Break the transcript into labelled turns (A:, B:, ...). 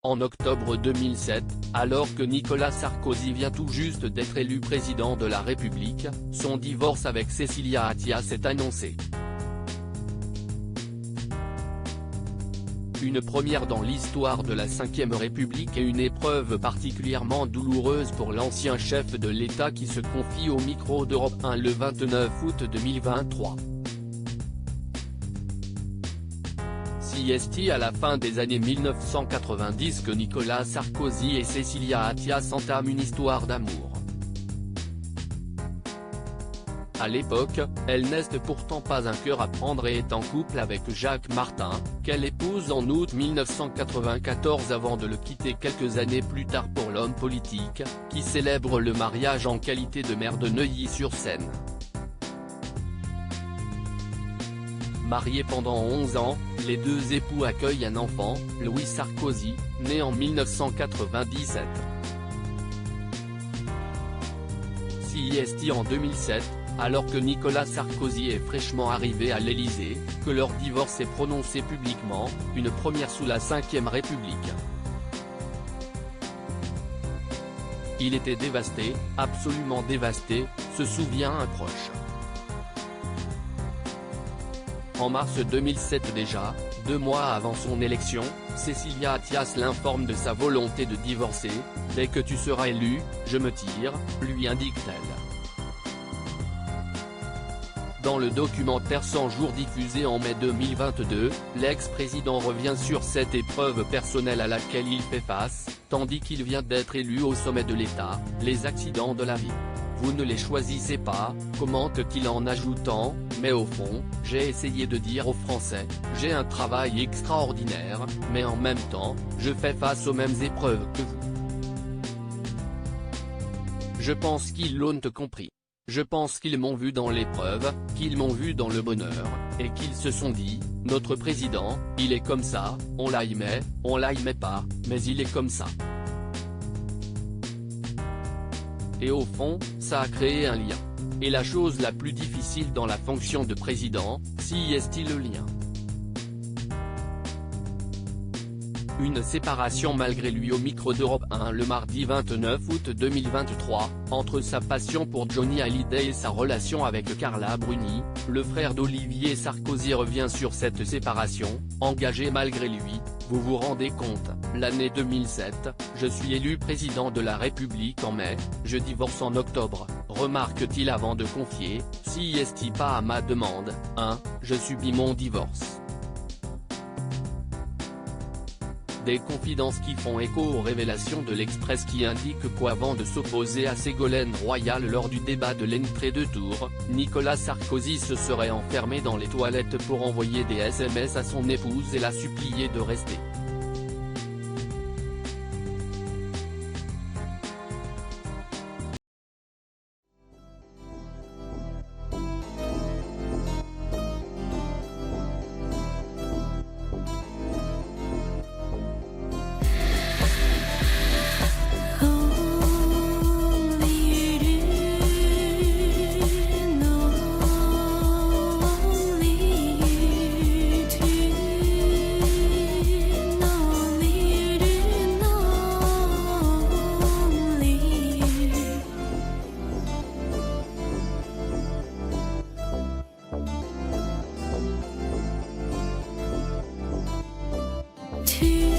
A: En octobre 2007, alors que Nicolas Sarkozy vient tout juste d'être élu président de la République, son divorce avec Cécilia Attias est annoncé. Une première dans l'histoire de la Ve République et une épreuve particulièrement douloureuse pour l'ancien chef de l'État qui se confie au micro d'Europe 1 le 29 août 2023. Si est à la fin des années 1990 que Nicolas Sarkozy et Cécilia Attias entament une histoire d'amour. À l'époque, elle n'est pourtant pas un cœur à prendre et est en couple avec Jacques Martin, qu'elle épouse en août 1994 avant de le quitter quelques années plus tard pour l'homme politique, qui célèbre le mariage en qualité de maire de Neuilly-sur-Seine. Mariés pendant 11 ans, les deux époux accueillent un enfant, Louis Sarkozy, né en 1997. Si est en 2007, alors que Nicolas Sarkozy est fraîchement arrivé à l'Élysée, que leur divorce est prononcé publiquement, une première sous la Ve République. Il était dévasté, absolument dévasté, se souvient un proche. En mars 2007 déjà, 2 mois avant son élection, Cécilia Attias l'informe de sa volonté de divorcer. « Dès que tu seras élu, je me tire », lui indique-t-elle. Dans le documentaire 100 jours diffusé en mai 2022, l'ex-président revient sur cette épreuve personnelle à laquelle il fait face, tandis qu'il vient d'être élu au sommet de l'État, les accidents de la vie. Vous ne les choisissez pas, commente-t-il en ajoutant, mais au fond, j'ai essayé de dire aux Français, j'ai un travail extraordinaire, mais en même temps, je fais face aux mêmes épreuves que vous. Je pense qu'ils l'ont compris. Je pense qu'ils m'ont vu dans l'épreuve, qu'ils m'ont vu dans le bonheur, et qu'ils se sont dit, notre président, il est comme ça, on l'aimait pas, mais il est comme ça. Et au fond, ça a créé un lien. Et la chose la plus difficile dans la fonction de président, si est-il le lien. Une séparation malgré lui au micro d'Europe 1 le mardi 29 août 2023, entre sa passion pour Johnny Hallyday et sa relation avec Carla Bruni, le frère d'Olivier Sarkozy revient sur cette séparation, engagée malgré lui. Vous vous rendez compte, l'année 2007, je suis élu président de la République en mai, je divorce en octobre, remarque-t-il avant de confier, si est pas à ma demande, je subis mon divorce. Des confidences qui font écho aux révélations de l'Express qui indiquent qu'avant de s'opposer à Ségolène Royal lors du débat de l'entrée de tour, Nicolas Sarkozy se serait enfermé dans les toilettes pour envoyer des SMS à son épouse et la supplier de rester.
B: To